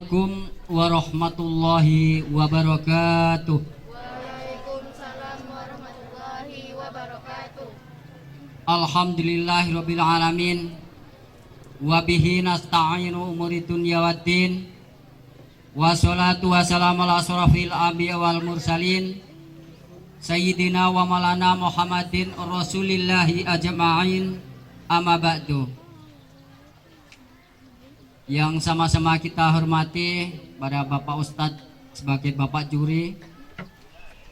Assalamualaikum warahmatullahi wabarakatuh. Waalaikumsalam warahmatullahi wabarakatuh. Alhamdulillahirabbil alamin. Wa bihi nasta'inu umuri dunya waddin. Wassalatu wassalamu ala asrofil anbiya wal mursalin Sayyidina wa malana Muhammadin Rasulillahi ajma'in. Amma ba'du. Yang sama-sama kita hormati pada Bapak Ustadz sebagai Bapak Juri,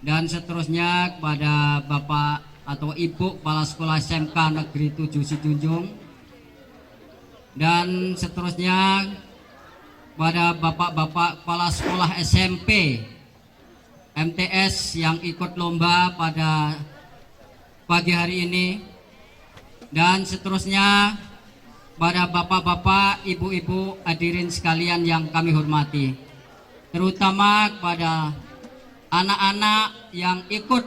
dan seterusnya kepada Bapak atau Ibu Kepala Sekolah SMK Negeri 7 Sijunjung, dan seterusnya pada Bapak-Bapak Kepala Sekolah SMP MTS yang ikut lomba pada pagi hari ini, dan seterusnya pada bapak-bapak, ibu-ibu, hadirin sekalian yang kami hormati, terutama kepada anak-anak yang ikut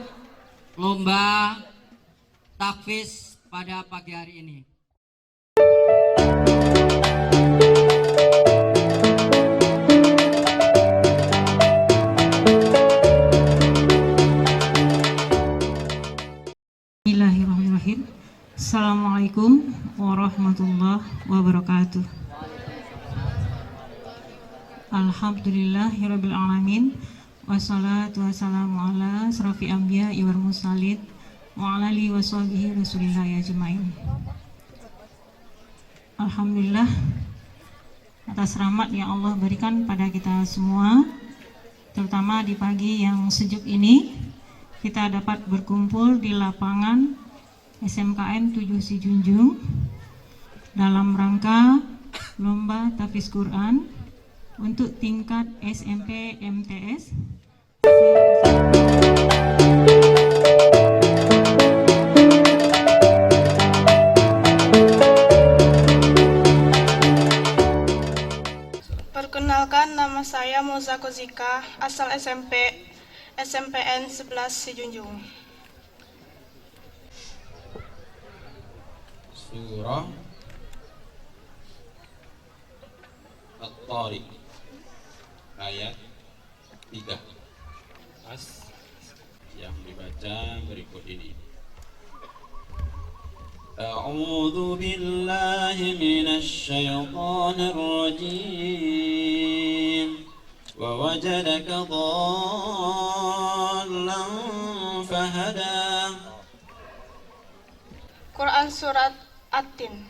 lomba tahfiz pada pagi hari ini. Bismillahirrahmanirrahim. Assalamualaikum warahmatullahi wabarakatuh. Alhamdulillahirabbil alamin. Wassalatu wassalamu ala asrofil anbiya wal mursalin wa ala alihi washabihi rasulillah ajmain. Alhamdulillah atas rahmat yang Allah berikan pada kita semua, terutama di pagi yang sejuk ini kita dapat berkumpul di lapangan SMKN 7 Sijunjung dalam rangka lomba tahfiz Quran untuk tingkat SMP MTS. Perkenalkan, nama saya Mozako Zika, asal SMPN 11 Sijunjung. Surah At-Tariq ayat 3 yang dibaca berikut ini. A'udzu billahi minasy syaithanir rajim. Wa wajadaka dhallan fahada. Quran Surat At-Tin.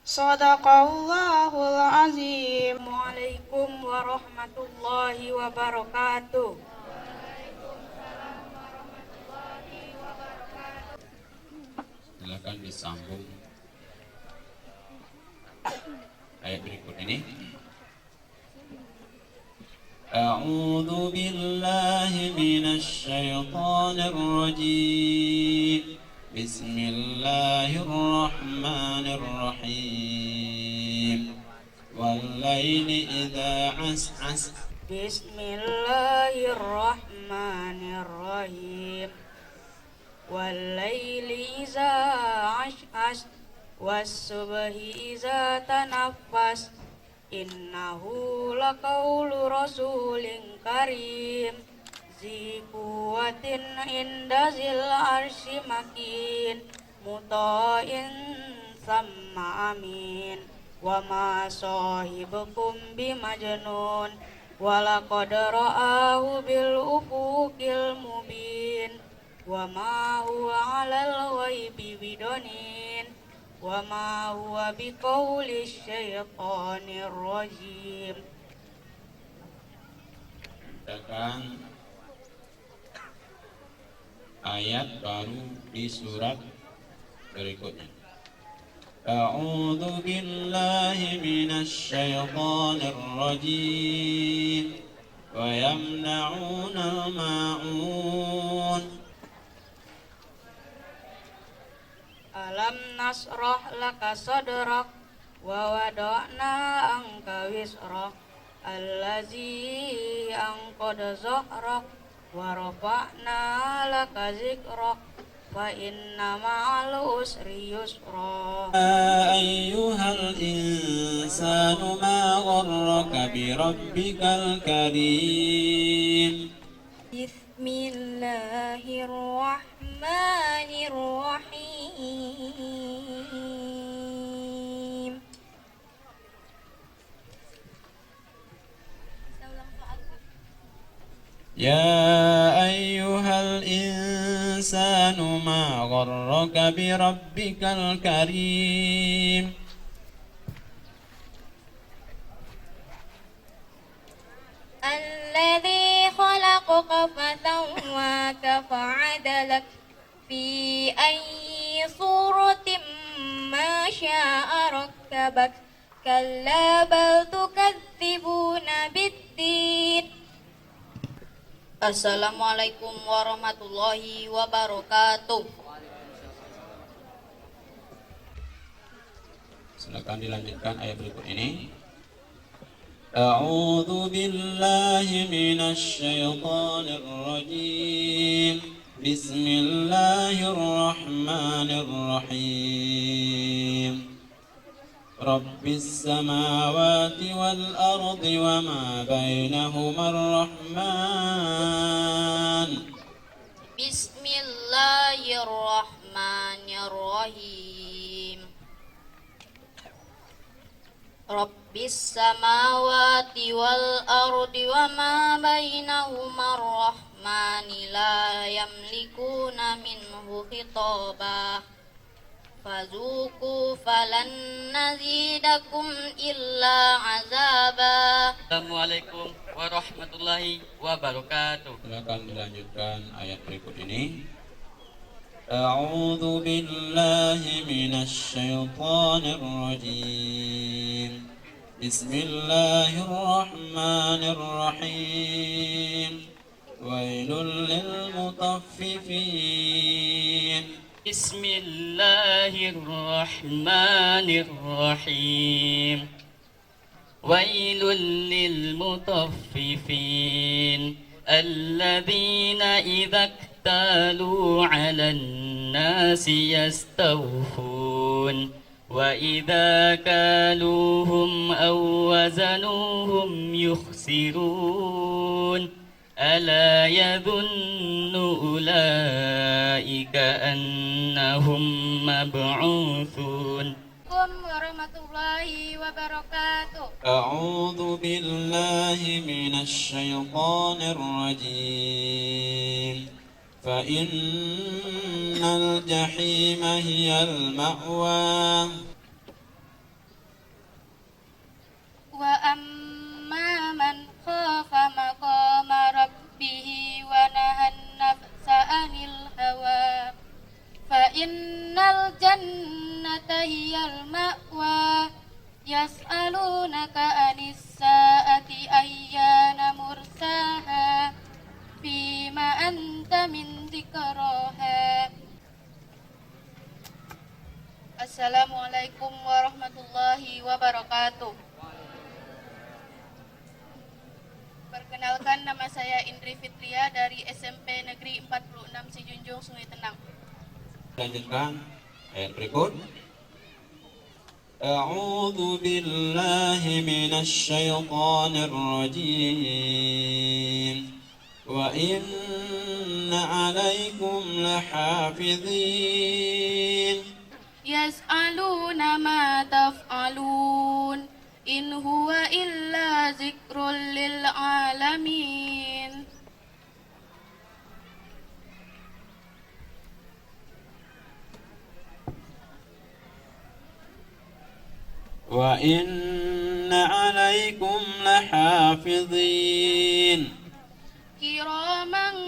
Shadaqallahul azim. Waalaikum warahmatullahi wabarakatuh. Silakan disambung ayat berikut ini. A'udzu billahi minasy syaithanir rajim. Bismillahirrahmanirrahim. Wal-laili idza as'as. Bismillahirrahmanirrahim. Wal-laili idza as'as was-subhi idza tanaffas. Innahu laqaulu rasulin karim zi quwwatin inda zil arsy makin muta'in samma amin wa ma sahibukum bimajnun wa laqad ra'ahu bil ufuqil mubin wa ma huwa 'alal ghaibi bidanin wa ma huwa biqauli syaitanir rajim. Bacakan ayat baru di surat berikutnya. A'udzu billahi minasy syaithanir rajim. Wa yamna'unal ma'un. Alam nasrah laka sadrak wa wada'na anka wisrak allazi anqada zahrak wa rafa'na laka zikrak فإن مع العسر يسرا أيها الإنسان ما غرك بربك الكريم بسم الله الرحمن الرحيم يا أيها الإنسان ما غرك بربك الكريم الذي خلقك فسواك فعدلك في أي صورة ما شاء ركبك كلا بل تكذبون بالدين Assalamualaikum warahmatullahi wabarakatuh. Silakan dilanjutkan ayat berikut ini. A'udzu billahi minasy syaithanir rajim. Bismillahirrahmanirrahim. Rabbis samawati wal ardi wa ma bainahuma ar-rahman. Bismillahirrahmanirrahim. Rabbis samawati wal ardi wa ma bainahuma ar-rahmani la yamlikuna minhu khitaba Fazuku falan nazidakum illa azaba. Assalamualaikum warahmatullahi wabarakatuh. Silakan dilanjutkan ayat berikut ini. A'udzu billahi minasy syaithanir rajim. Bismillahirrahmanirrahim. Wailul lil mutaffifin. Bismillahirrahmanirrahim. Wailul lil mutaffifin alladzina idza iktalu 'alan nasi yastawfun wa idza kaluhum aw wazanuhum yukhsirun ألا يظن أولئك أنهم مبعوثون Warahmatullahi wabarakatuh. أعوذ بالله من الشيطان الرجيم فإن الجحيم هي المأوى وأما من خاف مقام ربه ونهى النفس عن الهوى فإن الجنة هي المأوى يسألونك عن الساعة أيان مرساها فيما أنت من ذكراها Assalamualaikum warahmatullahi wabarakatuh. Perkenalkan, nama saya Indri Fitria dari SMP Negeri 46 Sijunjung Sungai Tenang. Lanjutkan ayat berikut. A'udzu billahi minasy syaithanir rajim. Wa inna 'alaikum lahafizin. Yas'aluna ma taf'alun in huwa illa zikrul lil alamin. Wa inna 'alaikum lahafizin. Kiraman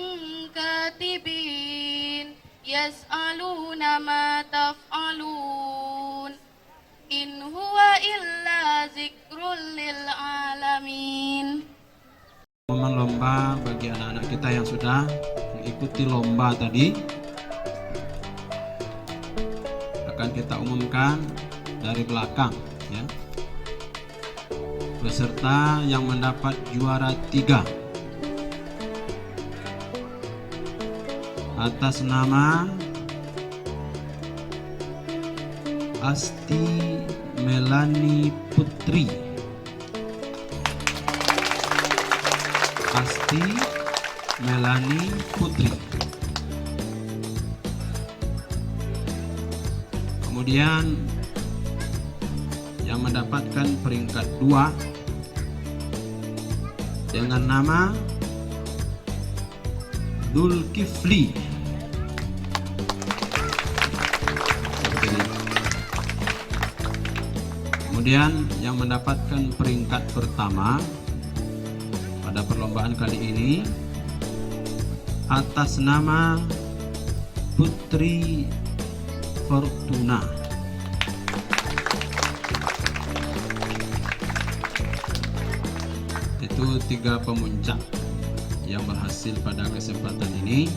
katibin yas'aluna ma taf'alun in huwa illa zikrul lil alamin. Momen lomba bagi anak-anak kita yang sudah mengikuti lomba tadi akan kita umumkan dari belakang ya. Peserta yang mendapat juara 3 atas nama Asti Melani Putri. Asti Melani Putri. Kemudian yang mendapatkan peringkat 2 dengan nama Dulkifli. Seperti ini. Kemudian yang mendapatkan peringkat pertama pada perlombaan kali ini atas nama Putri Fortuna. Itu 3 pemuncak yang berhasil pada kesempatan ini.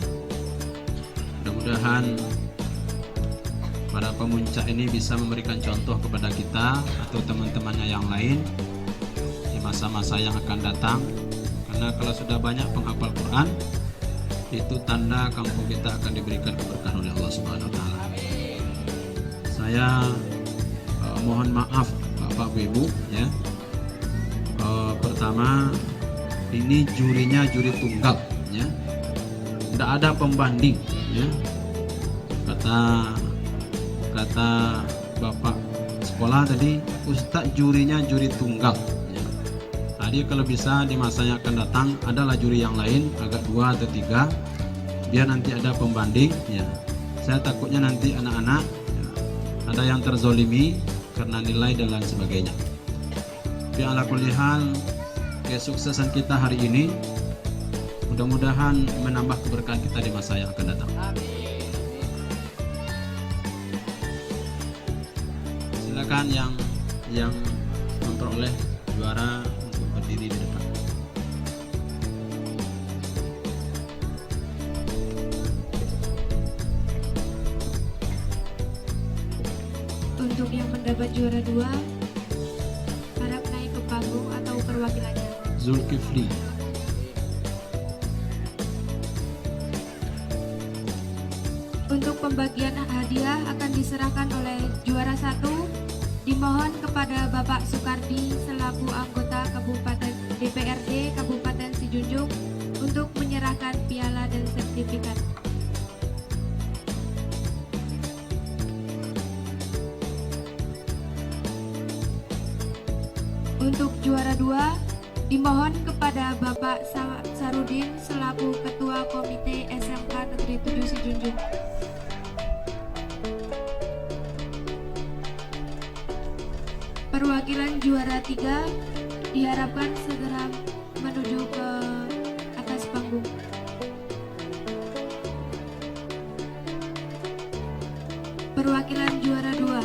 Mudah-mudahan para pemuncak ini bisa memberikan contoh kepada kita atau teman-temannya yang lain di masa-masa yang akan datang. Karena kalau sudah banyak penghafal Quran, itu tanda kampung kita akan diberikan keberkahan oleh Allah Subhanahu wa taala. Saya mohon maaf Bapak Ibu ya. Pertama, ini jurinya juri tunggal ya. Tidak ada pembanding ya. Kata Bapak sekolah tadi, Ustadz jurinya juri tunggal ya. Jadi kalau bisa di masa yang akan datang adalah juri yang lain, agak 2 atau 3, biar nanti ada pembanding ya. Saya takutnya nanti anak-anak ya, ada yang terzolimi karena nilai dan lain sebagainya. Tapi ala kulli hal, kesuksesan kita hari ini mudah-mudahan menambah keberkahan kita di masa yang akan datang. Silakan yang memperoleh juara untuk berdiri di depan. Untuk yang mendapat juara 2, harap naik ke panggung atau perwakilannya. Zulkifli. Untuk pembagian hadiah akan diserahkan oleh juara 1. Dimohon kepada Bapak Sukardi selaku anggota Kabupaten DPRD Kabupaten Sijunjung untuk menyerahkan piala dan sertifikat. Untuk juara 2, dimohon kepada Bapak Sarudin selaku Ketua Komite SMK Negeri 7 Sijunjung. Perwakilan juara 3 diharapkan segera menuju ke atas panggung. Perwakilan juara 2.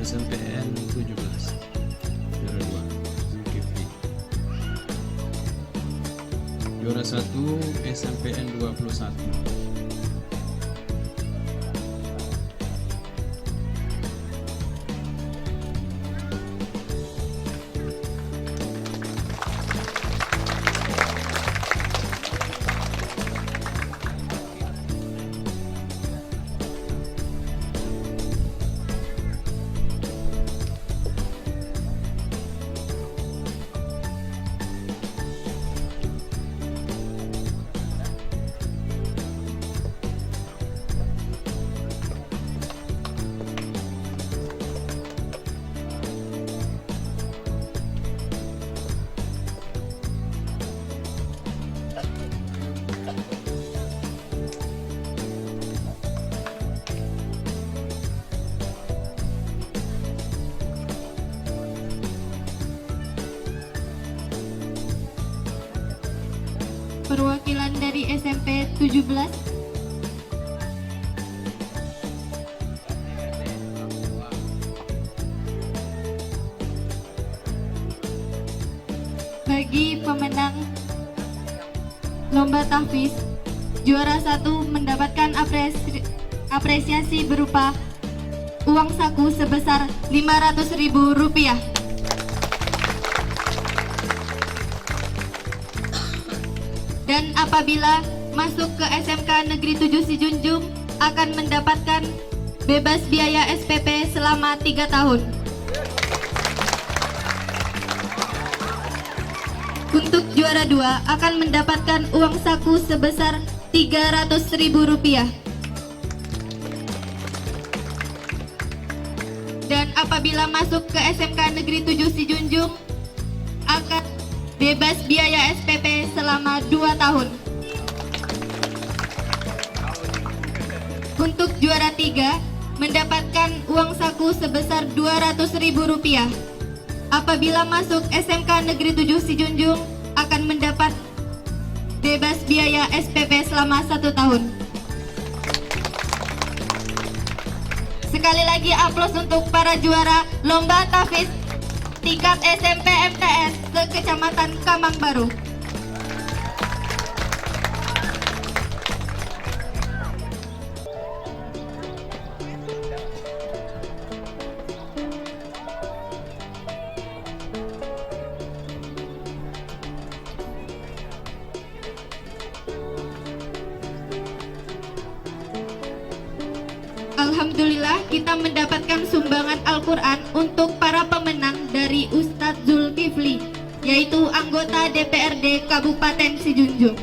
SMPN 17 juara 2 Zulkifli. Juara 1 SMPN 21. Perwakilan dari SMP 17. Bagi pemenang lomba tahfiz, juara 1 mendapatkan apresiasi berupa uang saku sebesar Rp500.000. dan apabila masuk ke SMK Negeri 7 Sijunjung akan mendapatkan bebas biaya SPP selama 3 tahun. Untuk juara 2 akan mendapatkan uang saku sebesar Rp300.000. Dan apabila masuk ke SMK Negeri 7 Sijunjung akan bebas biaya SPP selama 2 tahun. Untuk juara 3 mendapatkan uang saku sebesar Rp200.000. Apabila masuk SMK Negeri 7 Sijunjung akan mendapat bebas biaya SPP selama 1 tahun. Sekali lagi aplaus untuk para juara lomba tahfiz tingkat SMP MTS se-Kecamatan Kamang Baru. Alhamdulillah kita mendapatkan sumbangan Al-Quran untuk para pemenang dari Ustadz Zulkifli, yaitu anggota DPRD Kabupaten Sijunjung.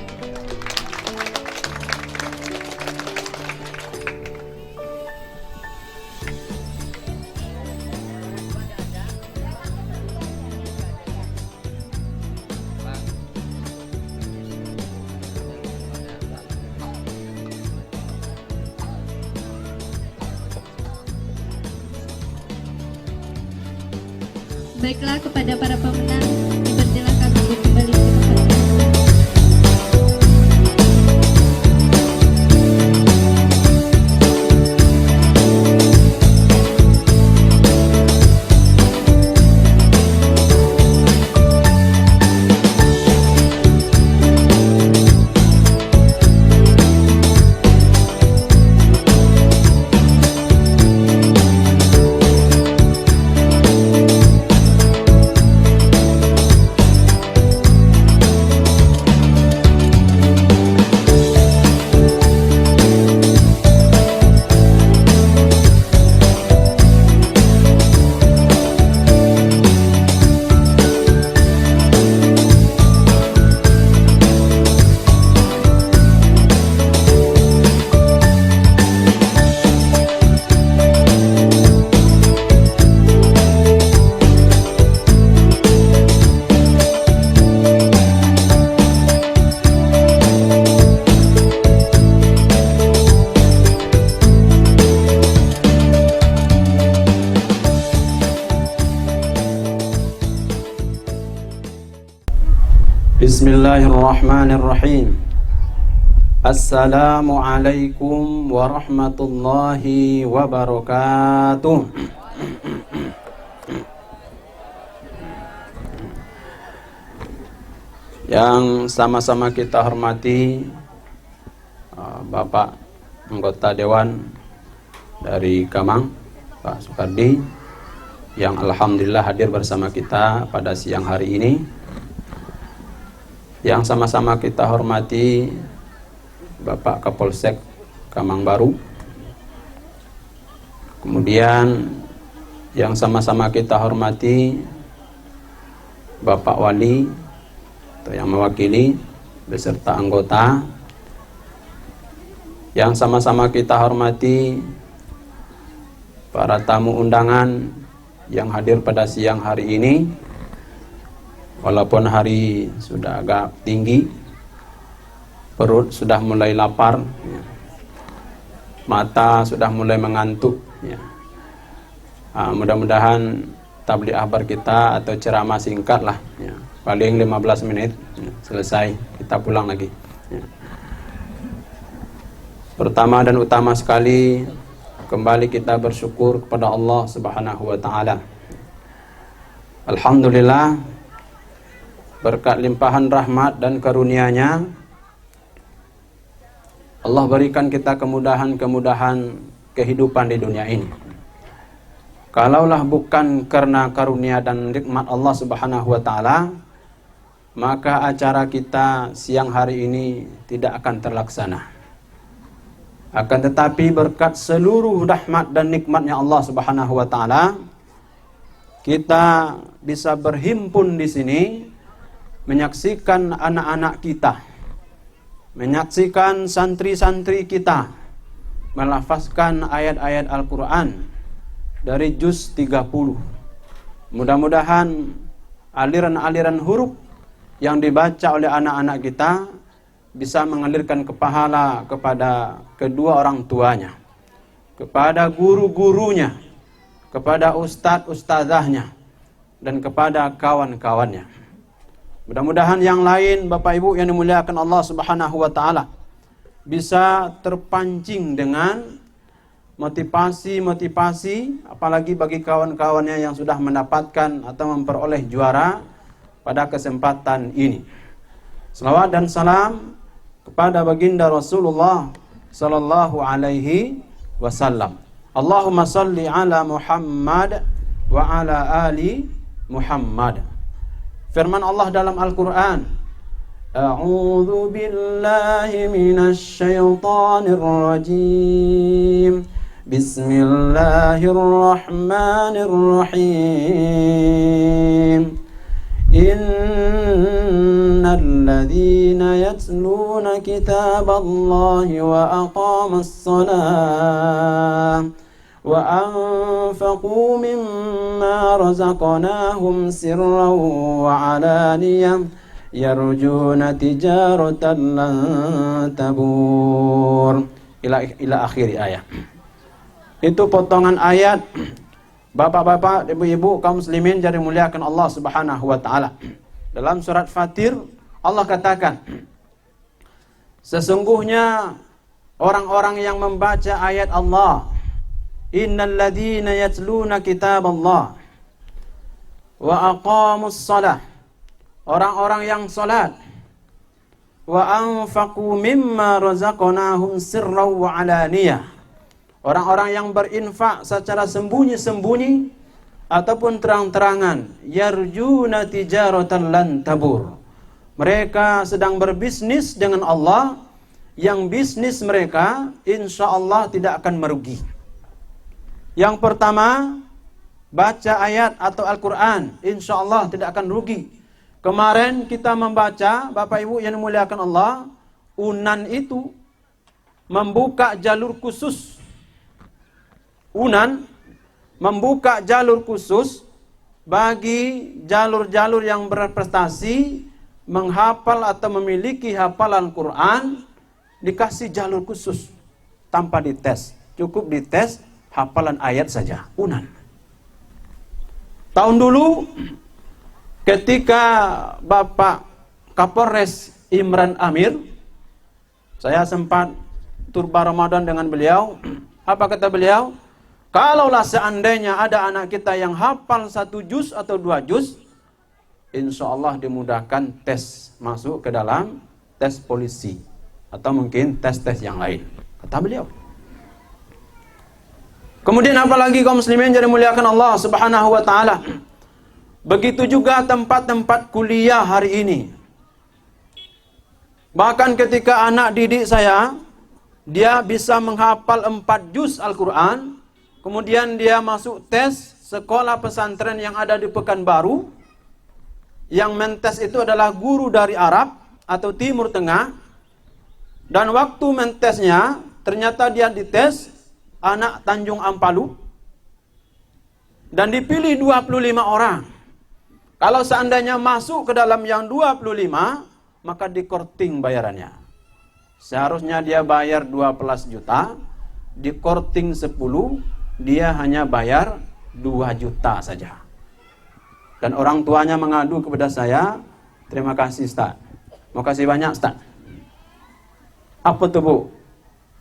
Baiklah, kepada para pemenang dipersilakan untuk kembali ke tempatnya. Bismillahirrahmanirrahim. Assalamualaikum warahmatullahi wabarakatuh. Yang sama-sama kita hormati Bapak anggota Dewan dari Kamang, Pak Sukardi, yang alhamdulillah hadir bersama kita pada siang hari ini. Yang sama-sama kita hormati Bapak Kapolsek Kamang Baru. Kemudian yang sama-sama kita hormati Bapak Wali atau yang mewakili beserta anggota. Yang sama-sama kita hormati para tamu undangan yang hadir pada siang hari ini. Walaupun hari sudah agak tinggi, perut sudah mulai lapar, ya. Mata sudah mulai mengantuk, ya. Mudah-mudahan tabligh akbar kita atau ceramah singkat lah, ya. Paling 15 menit, ya. Selesai, kita pulang lagi, ya. Pertama dan utama sekali, kembali kita bersyukur kepada Allah Subhanahu wa Ta'ala. Alhamdulillah, berkat limpahan rahmat dan karunia-Nya, Allah berikan kita kemudahan-kemudahan kehidupan di dunia ini. Kalaulah bukan karena karunia dan nikmat Allah Subhanahu wa Ta'ala, maka acara kita siang hari ini tidak akan terlaksana. Akan tetapi berkat seluruh rahmat dan nikmatnya Allah Subhanahu wa taala, kita bisa berhimpun di sini menyaksikan anak-anak kita, menyaksikan santri-santri kita melafazkan ayat-ayat Al-Quran dari juz 30. Mudah-mudahan aliran-aliran huruf yang dibaca oleh anak-anak kita bisa mengalirkan pahala kepada kedua orang tuanya, kepada guru-gurunya, kepada ustadz-ustadzahnya, dan kepada kawan-kawannya. Mudah-mudahan yang lain, Bapak Ibu yang dimuliakan Allah Subhanahu wa taala, bisa terpancing dengan motivasi, apalagi bagi kawan-kawannya yang sudah mendapatkan atau memperoleh juara pada kesempatan ini. Selawat dan salam kepada baginda Rasulullah sallallahu alaihi wasallam. Allahumma salli ala Muhammad wa ala ali Muhammad. Firman Allah dalam Al-Quran, A'udzu billahi minasy syaithanir rajim. Bismillahirrahmanirrahim. Innal ladzina yatluna kitaballahi wa aqamas shalah wa anfaqu mimma razaqnahum sirran wa alaniyah yarjuna tijaratan lan tabur ila akhir ayat. Itu potongan ayat. Bapak-bapak, ibu-ibu, kaum muslimin yang dimuliakan Allah Subhanahu wa taala. Dalam surat Fatir Allah katakan, sesungguhnya orang-orang yang membaca ayat Allah, innal ladzina yatluna kitaballah wa aqamus shalah, orang-orang yang salat, wa anfaqu mimma razaqnahum sirran wa alaniyah, orang-orang yang berinfak secara sembunyi-sembunyi ataupun terang-terangan, yarjuna tijaratan lan tabur, mereka sedang berbisnis dengan Allah yang bisnis mereka insya Allah tidak akan merugi. Yang pertama, baca ayat atau Al-Quran, insya Allah tidak akan rugi. Kemarin kita membaca, Bapak Ibu yang dimuliakan Allah, UNAN itu membuka jalur khusus. UNAN membuka jalur khusus bagi jalur-jalur yang berprestasi menghafal atau memiliki hafalan Quran, dikasih jalur khusus tanpa dites, cukup dites hafalan ayat saja. UNAN. Tahun dulu ketika Bapak Kapolres Imran Amir, saya sempat turba Ramadan dengan beliau. Apa kata beliau? Kalaulah seandainya ada anak kita yang hafal 1 juz atau 2 juz, insya Allah dimudahkan tes masuk ke dalam tes polisi atau mungkin tes-tes yang lain, kata beliau. Kemudian apalagi kaum muslimin yang dimuliakan Allah Subhanahu wa taala, begitu juga tempat-tempat kuliah hari ini. Bahkan ketika anak didik saya, dia bisa menghafal 4 juz Al-Quran, kemudian dia masuk tes sekolah pesantren yang ada di Pekanbaru. Yang mentes itu adalah guru dari Arab atau Timur Tengah. Dan waktu mentesnya, ternyata dia dites anak Tanjung Ampalu. Dan dipilih 25 orang. Kalau seandainya masuk ke dalam yang 25, maka dikorting bayarannya. Seharusnya dia bayar 12 juta, dikorting 10, dia hanya bayar 2 juta saja. Dan orang tuanya mengadu kepada saya, terima kasih Ustaz, mau kasih banyak Ustaz. Apa tuh Bu?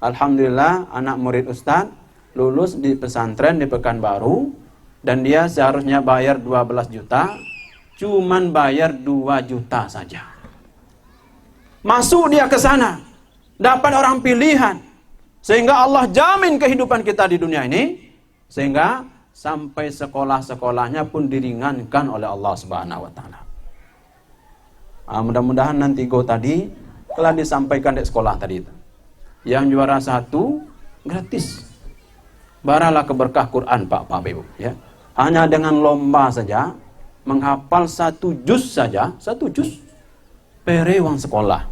Alhamdulillah anak murid Ustaz lulus di pesantren di Pekanbaru, dan dia seharusnya bayar 12 juta, cuman bayar 2 juta saja. Masuk dia ke sana, dapat orang pilihan, sehingga Allah jamin kehidupan kita di dunia ini, sehingga sampai sekolah-sekolahnya pun diringankan oleh Allah Subhanahu wa taala. Mudah-mudahan nanti go tadi telah disampaikan di sekolah tadi itu. Yang juara 1 gratis. Baralah keberkah Quran Pak Ibu ya. Hanya dengan lomba saja menghafal 1 juz saja, 1 juz pere wang sekolah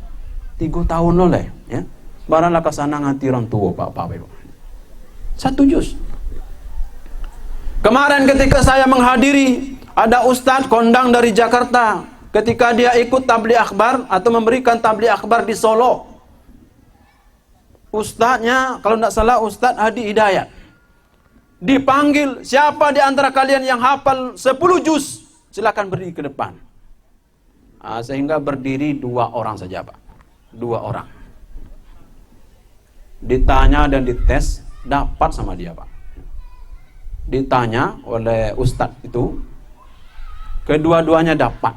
3 tahun oleh ya. Baralah kesana ngati orang tua Pak Ibu. 1 juz. Kemarin ketika saya menghadiri ada ustadz kondang dari Jakarta ketika dia ikut tabligh akbar atau memberikan tabligh akbar di Solo. Ustadznya kalau tidak salah Ustadz Hadi Hidayat. Dipanggil, siapa di antara kalian yang hafal 10 juz? Silakan berdiri ke depan. Sehingga berdiri 2 orang saja Pak. 2 orang. Ditanya dan dites, dapat sama dia Pak. Ditanya oleh Ustadz itu, kedua-duanya dapat.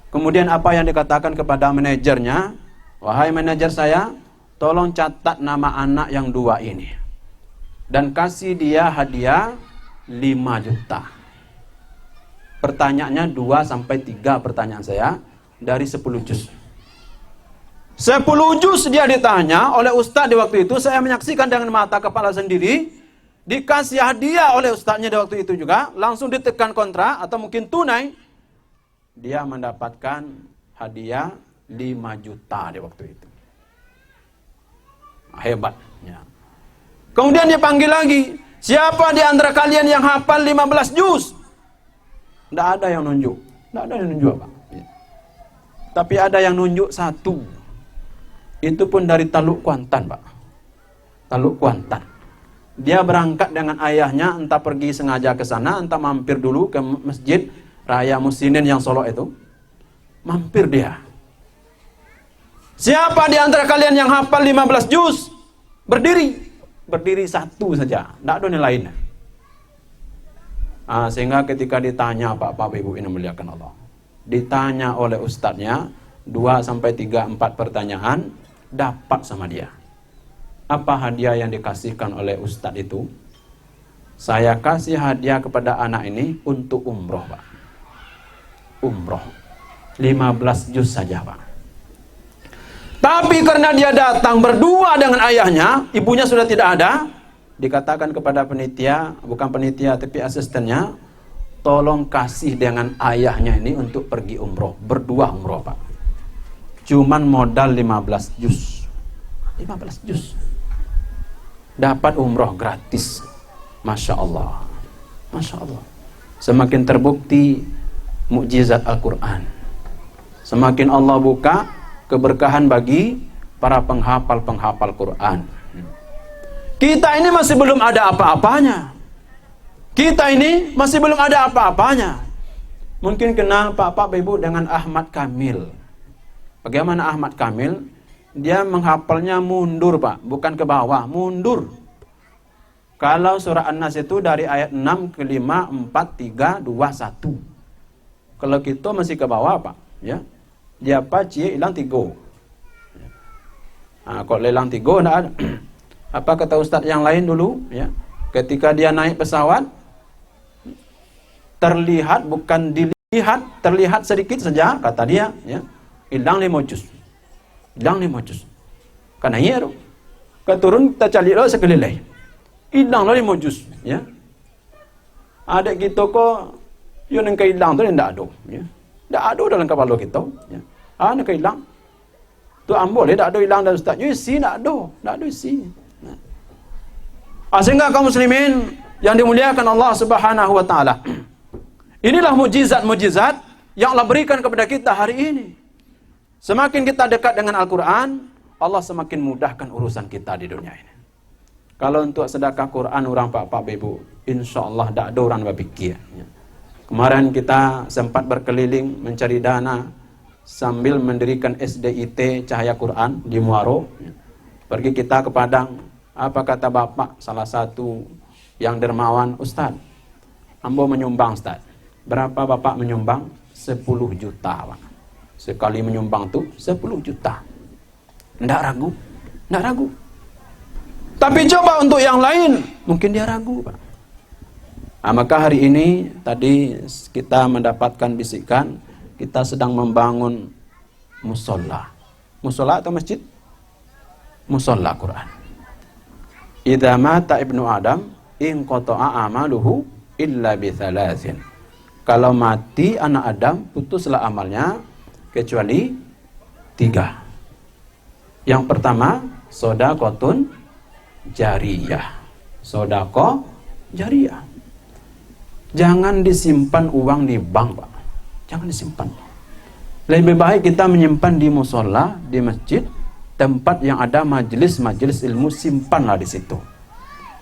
Kemudian apa yang dikatakan kepada manajernya? Wahai manajer saya, tolong catat nama anak yang 2 ini dan kasih dia hadiah 5 juta. Pertanyaannya 2 sampai 3 pertanyaan saya dari 10 juz. 10 juz dia ditanya oleh Ustadz di waktu itu, saya menyaksikan dengan mata kepala sendiri. Dikasih hadiah oleh ustadznya di waktu itu juga, langsung ditekan kontrak atau mungkin tunai. Dia mendapatkan hadiah 5 juta di waktu itu. Hebat ya. Kemudian dipanggil lagi, siapa di antara kalian yang hafal 15 juz? Tidak ada yang nunjuk. Tidak ada yang nunjuk Pak ya. Tapi ada yang nunjuk 1. Itu pun dari Taluk Kuantan Pak. Taluk Kuantan. Dia berangkat dengan ayahnya, entah pergi sengaja ke sana, entah mampir dulu ke masjid Raya Musinin yang Solo itu. Mampir dia. Siapa di antara kalian yang hafal 15 juz? Berdiri. Berdiri 1 saja. Tidak ada yang lain. Sehingga ketika ditanya Bapak Ibu ini muliakan Allah, ditanya oleh ustadznya 2 sampai 3, 4 pertanyaan, dapat sama dia. Apa hadiah yang dikasihkan oleh ustadz itu? Saya kasih hadiah kepada anak ini untuk umroh Pak. Umroh 15 juz saja Pak. Tapi karena dia datang berdua dengan ayahnya, ibunya sudah tidak ada, dikatakan kepada penitia, bukan penitia tapi asistennya, tolong kasih dengan ayahnya ini untuk pergi umroh, berdua umroh Pak. Cuman modal 15 juz. 15 juz. Dapat umroh gratis. Masya Allah. Masya Allah. Semakin terbukti mukjizat Al-Quran. Semakin Allah buka keberkahan bagi para penghafal-penghafal Quran. Kita ini masih belum ada apa-apanya. Kita ini masih belum ada apa-apanya. Mungkin kenal Pak Ibu dengan Ahmad Kamil. Bagaimana Ahmad Kamil? Dia menghafalnya mundur Pak, bukan ke bawah, mundur. Kalau surah An-Nas itu dari ayat 6 ke 5, 4, 3, 2, 1. Kalau kita masih ke bawah Pak, ya. Dia apa? Cie hilang 3. Kalau hilang 3 enggak ada. Apa kata ustaz yang lain dulu, ya? Ketika dia naik pesawat, terlihat bukan dilihat, terlihat sedikit saja kata dia, ya. Hilang 5 juz. Hilang 5 juz. Karena iya tu. Keturun kita cari lo sekeliling. Hilang lo 5 juz, ya. Ada kita kok yo nang hilang tu ndak ada, ya. Ndak ada dalam kepala kita, ya. Nak hilang. Tu ambo le ndak ada hilang dari ustaz. Yo isi ndak ada isi. Sehingga kaum muslimin yang dimuliakan Allah Subhanahu wa taala. Inilah mujizat-mujizat yang Allah berikan kepada kita hari ini. Semakin kita dekat dengan Al-Quran, Allah semakin mudahkan urusan kita di dunia ini. Kalau untuk sedekah Quran orang Pak Ibu, insya Allah tidak ada orang berpikir. Kemarin kita sempat berkeliling mencari dana sambil mendirikan SDIT Cahaya Quran di Muaro. Pergi kita ke Padang. Apa kata Bapak salah satu yang dermawan, Ustaz, ambo menyumbang Ustaz. Berapa Bapak menyumbang? 10 juta Pak. Sekali menyumbang tuh 10 juta. Nggak ragu. Tapi coba untuk yang lain, mungkin dia ragu Pak. Maka hari ini tadi kita mendapatkan bisikan kita sedang membangun musola. Musola atau masjid? Musola Quran. Idza mata ibnu Adam inqata'a amaluhu illa bi thalathin. Kalau mati anak Adam, putuslah amalnya kecuali 3. Yang pertama, sodaqotun jariyah. Sodaqah jariyah. Jangan disimpan uang di bank, Pak. Jangan disimpan. Lebih baik kita menyimpan di musola, di masjid, tempat yang ada majelis-majelis ilmu, simpanlah di situ.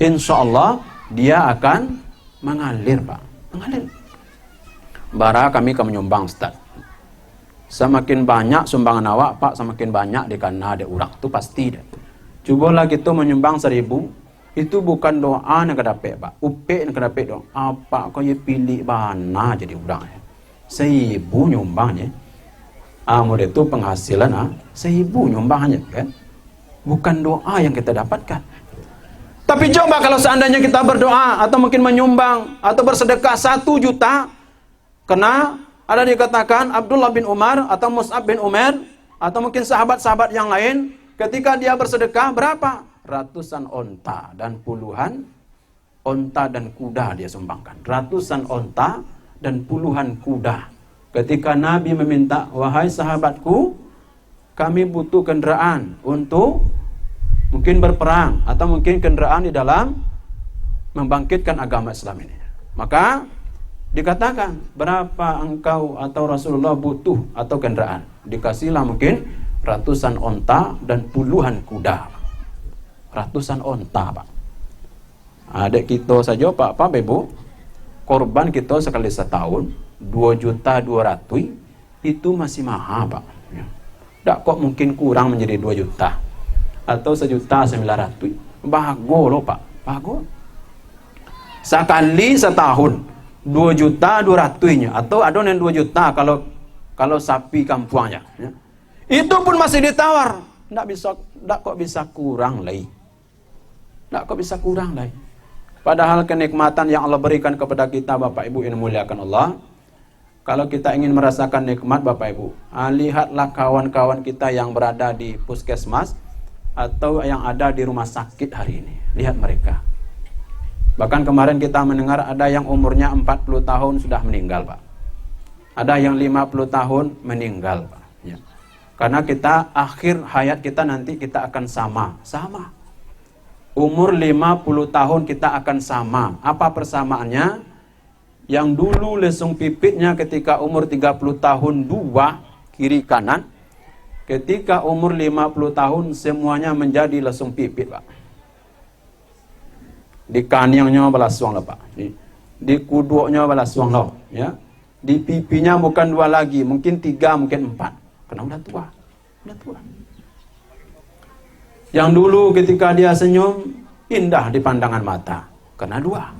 Insya Allah dia akan mengalir, Pak. Mengalir. Bara kami akan menyumbang, Ustaz. Semakin banyak sumbangan awak, Pak, semakin banyak dikana ada urang. Itu pasti deh. Cobalah kita menyumbang 1000. Itu bukan doa yang kedapet, Pak. Upek yang kedapet dong. Apa kau pilih bana jadi urang? 1000 nyumbangnya. Mudah itu penghasilan 1000 nyumbangnya, kan? Bukan doa yang kita dapatkan. Tapi coba kalau seandainya kita berdoa atau mungkin menyumbang atau bersedekah 1 juta, karena ada dikatakan Abdullah bin Umar atau Mus'ab bin Umar atau mungkin sahabat-sahabat yang lain, ketika dia bersedekah berapa? Ratusan onta dan puluhan onta dan kuda dia sumbangkan. Ratusan onta dan puluhan kuda. Ketika Nabi meminta, wahai sahabatku, kami butuh kendaraan untuk mungkin berperang atau mungkin kendaraan di dalam membangkitkan agama Islam ini. Maka dikatakan, berapa engkau atau Rasulullah butuh atau kendaraan? Dikasihlah mungkin ratusan onta dan puluhan kuda. Ratusan onta, Pak. Adik kita saja, Pak, Ibu, korban kita sekali setahun 2.200.000 itu masih mahal, Pak. Ya. Tak kok mungkin kurang menjadi 2 juta atau 1.900.000. Bagus loh, Pak. Bagus. Sekali setahun 2.200.000-nya atau ada yang 2 juta kalau sapi kampungnya. Ya. Itu pun masih ditawar. Tak kok bisa kurang lagi. Tak kok bisa kurang lagi. Padahal kenikmatan yang Allah berikan kepada kita, Bapak Ibu yang dimuliakan Allah. Kalau kita ingin merasakan nikmat, Bapak Ibu, lihatlah kawan-kawan kita yang berada di puskesmas atau yang ada di rumah sakit hari ini. Lihat mereka. Bahkan kemarin kita mendengar ada yang umurnya 40 tahun sudah meninggal, Pak. Ada yang 50 tahun meninggal, Pak. Ya. Karena kita akhir hayat kita nanti kita akan sama. Umur 50 tahun kita akan sama. Apa persamaannya? Yang dulu lesung pipitnya ketika umur 30 tahun 2 kiri kanan. Ketika umur 50 tahun semuanya menjadi lesung pipit, Pak. Di kaniangnya balasuang lah, Pak. Di kuduknya balasuang lah, ya. Di pipinya bukan 2 lagi, mungkin 3, mungkin 4. Karena udah tua. Yang dulu ketika dia senyum indah di pandangan mata, karena 2.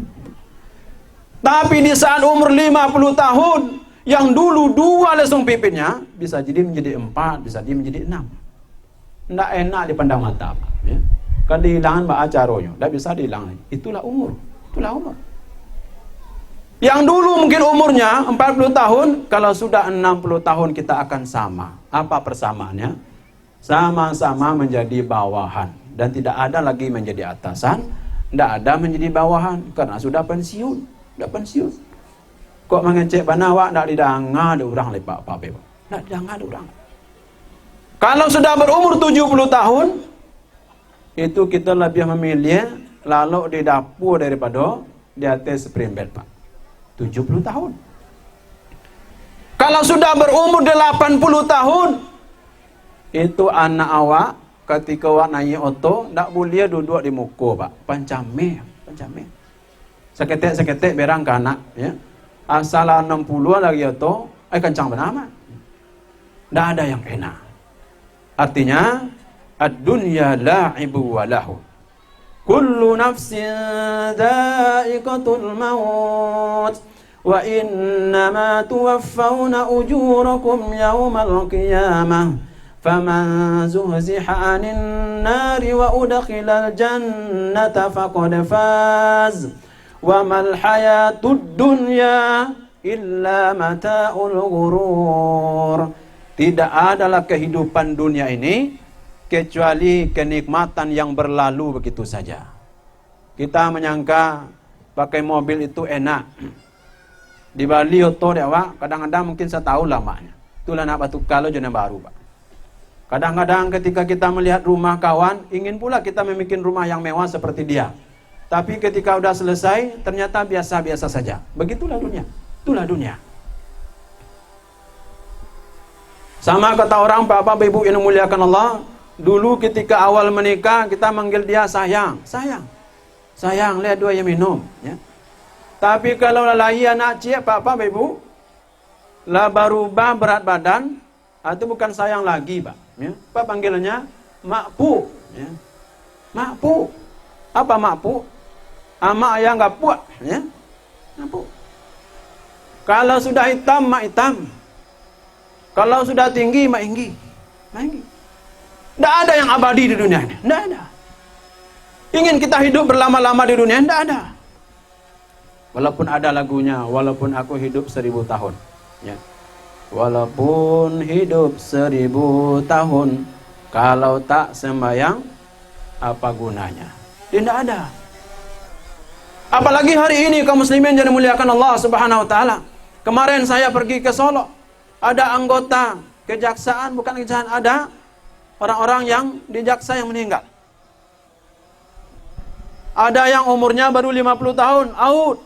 Tapi di saat umur 50 tahun, yang dulu 2 lesung pipitnya, bisa jadi menjadi 4, bisa jadi menjadi 6. Tidak enak dipandang mata, Pak. Ya. Kan dihilangan Pak acaranya, tidak bisa dihilang. Itulah umur. Yang dulu mungkin umurnya 40 tahun, kalau sudah 60 tahun kita akan sama. Apa persamaannya? Sama-sama menjadi bawahan. Dan tidak ada lagi menjadi atasan, tidak ada menjadi bawahan, karena sudah pensiun. Dah pensiun. Kok mengecek banawak nak didanga ada orang lepak Pak. Nak didanga ada orang. Kalau sudah berumur 70 tahun, itu kita lebih memilih lalu di dapur daripada di atas spring bed, Pak. 70 tahun. Kalau sudah berumur 80 tahun, itu anak awak ketika awak naik oto tak boleh duduk di muka, Pak. Pancame. Seketek berang ke anak, ya. Asal 60 lagi itu, kencang benar. Tidak ada yang enak. Artinya, ad-dunya la'ibu wa lahu. Kullu nafsin dha'iqatul maut. Wa innama tuwaffawna ujurakum yawmal qiyamah. Faman zuhziha 'anil nari wa udkhilal jannata faqad faz. Wa mal hayatud dunya illa mata'ul ghurur. Tidak adalah kehidupan dunia ini kecuali kenikmatan yang berlalu begitu saja. Kita menyangka pakai mobil itu enak. Di Bali oto deh, Pak. Kadang-kadang mungkin setahun lamanya. Itulah nak batu kalau jenis baru, Pak. Kadang-kadang ketika kita melihat rumah kawan, ingin pula kita membuat rumah yang mewah seperti dia. Tapi ketika udah selesai, ternyata biasa-biasa saja. Begitulah dunia. Itulah dunia. Sama kata orang, Bapak Ibu yang memuliakan Allah, dulu ketika awal menikah, kita manggil dia sayang. Sayang. Sayang, lihat dua yang minum. Ya. Tapi kalau lalahi anak cik, Bapak Ibu, lah berubah berat badan, itu bukan sayang lagi, Pak. Ya. Apa panggilannya? Makpu. Ya. Makpu. Apa makpu? Ama ayah nggak puak. Ya. Makpu. Kalau sudah hitam, mak hitam. Kalau sudah tinggi, mak tinggi. Tidak ada yang abadi di dunia ini. Tidak ada. Ingin kita hidup berlama-lama di dunia, tidak ada. Walaupun ada lagunya, walaupun aku hidup 1000 tahun. Ya. Walaupun hidup 1000 tahun, kalau tak sembahyang, apa gunanya? Tidak ada. Apalagi hari ini kaum muslimin yang dimuliakan Allah Subhanahu wa taala. Kemarin saya pergi ke Solo. Ada anggota kejaksaan, bukan kejaksaan, ada orang-orang yang di jaksa yang meninggal. Ada yang umurnya baru 50 tahun, out.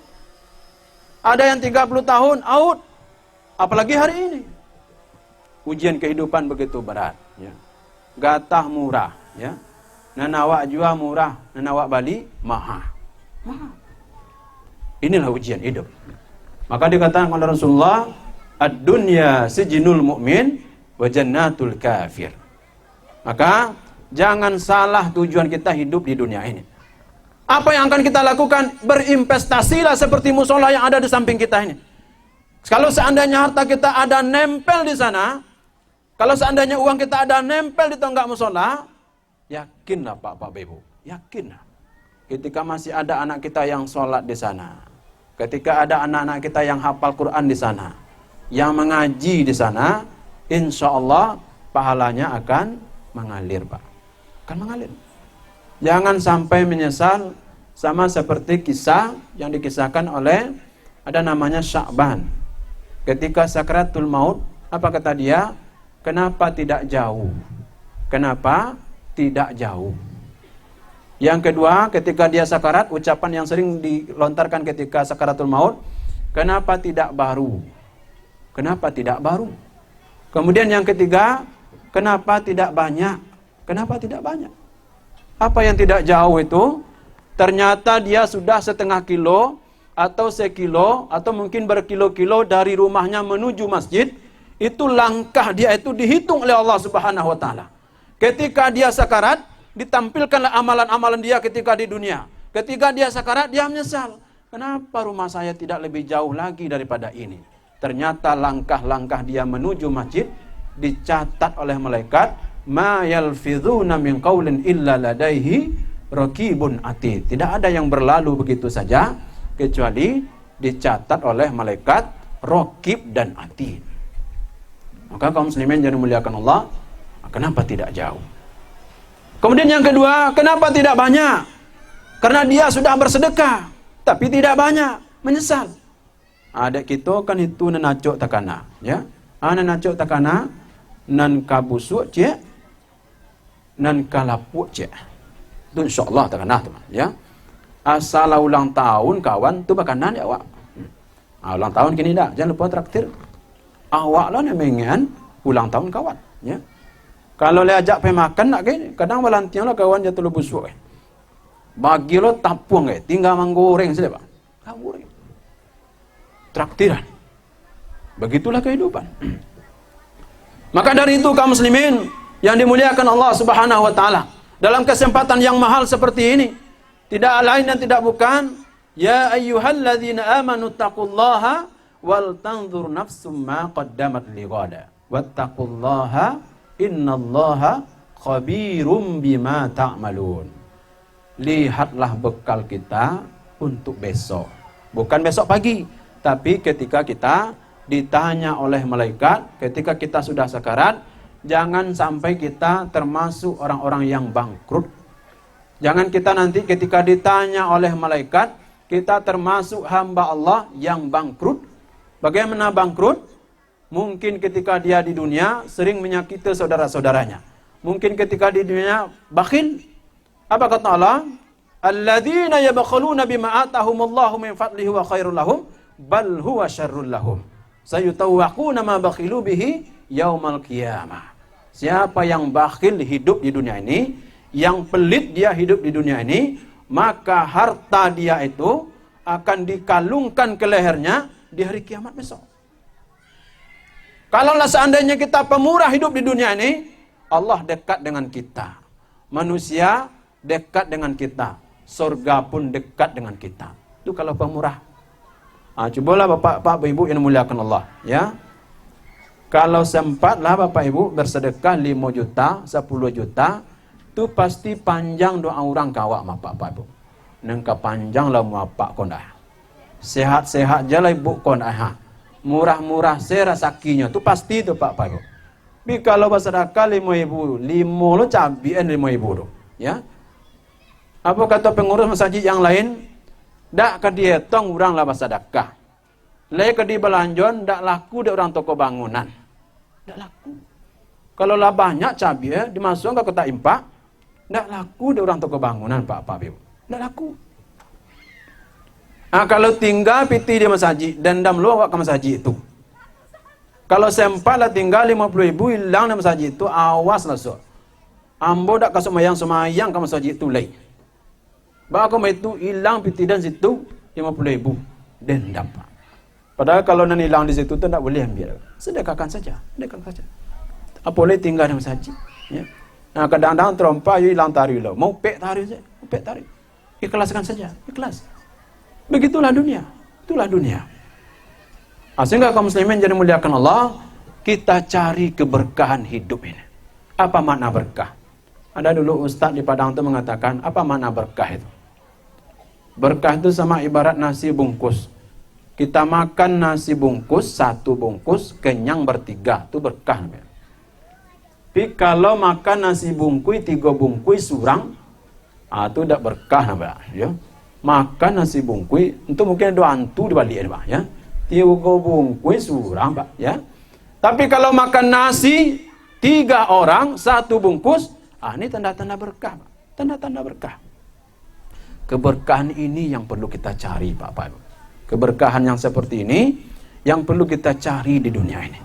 Ada yang 30 tahun, out. Apalagi hari ini. Ujian kehidupan begitu berat. Ya. Gatah murah. Ya. Nanawak jua murah. Nanawak Bali mahal. Inilah ujian hidup. Maka dikatakan oleh Rasulullah, ad-dunya sijinul mu'min wa jannatul kafir. Maka jangan salah tujuan kita hidup di dunia ini. Apa yang akan kita lakukan? Berinvestasilah seperti musola yang ada di samping kita ini. Kalau seandainya harta kita ada nempel di sana, kalau seandainya uang kita ada nempel di tonggak musola, yakinlah Pak Ibu, yakinlah. Ketika masih ada anak kita yang sholat di sana, ketika ada anak-anak kita yang hafal Quran di sana, yang mengaji di sana, insya Allah pahalanya akan mengalir, Pak. Akan mengalir. Jangan sampai menyesal sama seperti kisah yang dikisahkan oleh ada namanya Sya'ban. Ketika sakratul maut, apa kata dia? Kenapa tidak jauh? Kenapa tidak jauh? Yang kedua, ketika dia sakarat, ucapan yang sering dilontarkan ketika sakaratul maut, kenapa tidak baru? Kenapa tidak baru? Kemudian yang ketiga, kenapa tidak banyak? Kenapa tidak banyak? Apa yang tidak jauh itu? Ternyata dia sudah setengah kilo atau sekilo atau mungkin berkilo-kilo dari rumahnya menuju masjid. Itu langkah dia itu dihitung oleh Allah Subhanahu wa taala. Ketika dia sakarat, ditampilkanlah amalan-amalan dia ketika di dunia. Ketika dia sakarat, dia menyesal. Kenapa rumah saya tidak lebih jauh lagi daripada ini? Ternyata langkah-langkah dia menuju masjid dicatat oleh malaikat, ma yalfidhuna min qaulin illa ladaihi raqibun atid. Tidak ada yang berlalu begitu saja kecuali dicatat oleh malaikat raqib dan atid. Maka kaum muslimin yang dimuliakan Allah, kenapa tidak jauh? Kemudian yang kedua, kenapa tidak banyak? Karena dia sudah bersedekah, tapi tidak banyak, menyesal. Adik kita kan itu nenacok takana, ya. Nenacok takana, nan kabusuk cek, nan kalapuk cek. Itu insyaallah takana teman, ya. Asal ulang tahun kawan tu makanan ya awak. Ulang tahun kini dah, jangan lupa traktir. Awak lah yang mengen ulang tahun kawan, ya. Kalau le ajak pergi makan nak ke, kadang balantiang lah kawan jatuh lu busuk. Bagi lo tapuang ke, tinggal menggoreng saja, Pak. Goreng. Traktiran. Begitulah kehidupan. Maka dari itu kaum muslimin yang dimuliakan Allah Subhanahu wa taala, dalam kesempatan yang mahal seperti ini, tidak lain dan tidak bukan, ya ayyuhalladzina amanu taqullaha wal tanzur nafsum ma qaddamat lighada wattaqullaha innallaha khabirum bima ta'malun. Lihatlah bekal kita untuk besok. Bukan besok pagi, Tapi ketika kita ditanya oleh malaikat, ketika kita sudah sakarat, jangan sampai kita termasuk orang-orang yang bangkrut. Jangan kita nanti ketika ditanya oleh malaikat, kita termasuk hamba Allah yang bangkrut. Bagaimana bangkrut? Mungkin ketika dia di dunia sering menyakiti saudara-saudaranya. Mungkin ketika di dunia bakhil. Apa kata Allah? Alladzina yabkhuluna bima atahumullahu min fadlihi wa khairul lahum bal huwa syarrul lahum. Sayutawwaquna ma bakhilu bihi yaumal qiyamah. Siapa yang bakhil hidup di dunia ini, yang pelit dia hidup di dunia ini, maka harta dia itu akan dikalungkan ke lehernya di hari kiamat besok. Kalaulah seandainya kita pemurah hidup di dunia ini, Allah dekat dengan kita. Manusia dekat dengan kita. Surga pun dekat dengan kita. Itu kalau pemurah. Cobalah Bapak Ibu yang dimuliakan Allah, ya. Kalau sempatlah Bapak Ibu bersedekah 5 juta, 10 juta, itu pasti panjang doa orang kawak Bapak Ibu. Nengka panjang lah muapak kondah. Sehat-sehat jalan ibu kondah. Murah-murah saya rasakinya itu pasti itu Pak Ibu. Tapi kalau bersedekah 5.000, 5 lo cabian 5.000 tu, ya. Apa kata pengurus masjid yang lain? Dak ke dietong orang lah bersedekah. Lai ke di belanjon dak laku dia orang toko bangunan. Dak laku. Kalau lah banyak cabai dimasukkan ke kotak impak, dak laku dia orang toko bangunan Pak Ibu. Dak laku. Kalau tinggal piti di masjid, dendam lu awak ke masjid itu. Kalau sempat lah tinggal 50.000 hilang di masjid itu, awas lah so. Ambo dak kasut semayang ke masjid itu lagi. Bahawa itu hilang piti dan situ 50.000 dendam Pak. Padahal kalau nan hilang di situ tu tak boleh ambil. Sedekahkan saja, sedekahkan saja. Apa boleh tinggal di masjid? Ya. Nah kadang-kadang terompa hilang tari lo, mau pek tari saja, pek tari. Ikhlaskan saja, ikhlas. Begitulah dunia, itulah dunia. Sehingga kaum muslimin jadi muliakan Allah, kita cari keberkahan hidup ini. Apa makna berkah? Ada dulu ustaz di Padang itu mengatakan, apa makna berkah itu? Berkah itu sama ibarat nasi bungkus. Kita makan nasi bungkus, 1 bungkus, kenyang bertiga, itu berkah. Tapi kalau makan nasi bungkus, 3 bungkus surang, itu tidak berkah. Ya. Makan nasi bungkus, itu mungkin ada hantu di balik, ya. 3 bungkus surang, Pak, ya. Tapi kalau makan nasi 3 orang 1 bungkus, ini tanda-tanda berkah, Pak. Tanda-tanda berkah. Keberkahan ini yang perlu kita cari, Pak. Keberkahan yang seperti ini yang perlu kita cari di dunia ini.